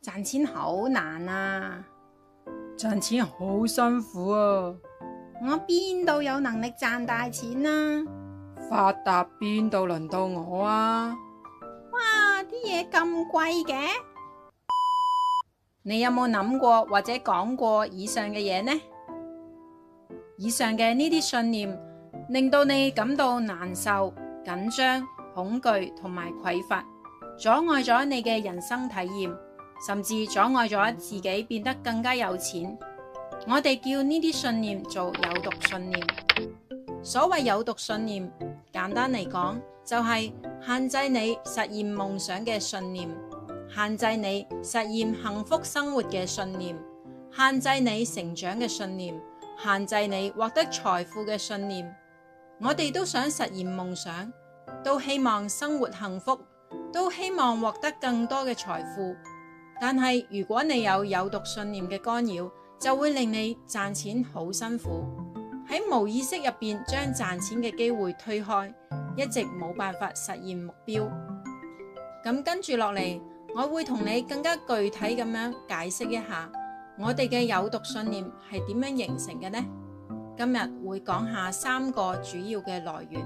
賺錢好難啊，賺錢好辛苦啊，我邊度有能力賺大錢啊？發達邊度輪到我啊？哇，啲嘢咁貴嘅，你有冇諗過或者講過以上嘅嘢呢？以上嘅呢啲信念令到你感到難受、緊張、恐懼同埋匱乏，阻礙咗你嘅人生體驗，甚至阻礙咗自己變得更加有錢。我哋叫呢啲信念做有毒信念。所謂有毒信念，簡單嚟講，就係限制你實現夢想嘅信念，限制你實現幸福生活嘅信念，限制你成長嘅信念，限制你獲得財富嘅信念。我哋都想實現夢想，都希望生活幸福，都希望獲得更多嘅財富。但係如果你有毒信念嘅干擾，就會令你賺錢好辛苦，喺無意識入邊將賺錢嘅機會推開，一直冇辦法實現目標。咁跟住落嚟，我會同你更加具體咁樣解釋一下，我哋嘅有毒信念係點樣形成嘅呢？今日會講下3個主要嘅來源。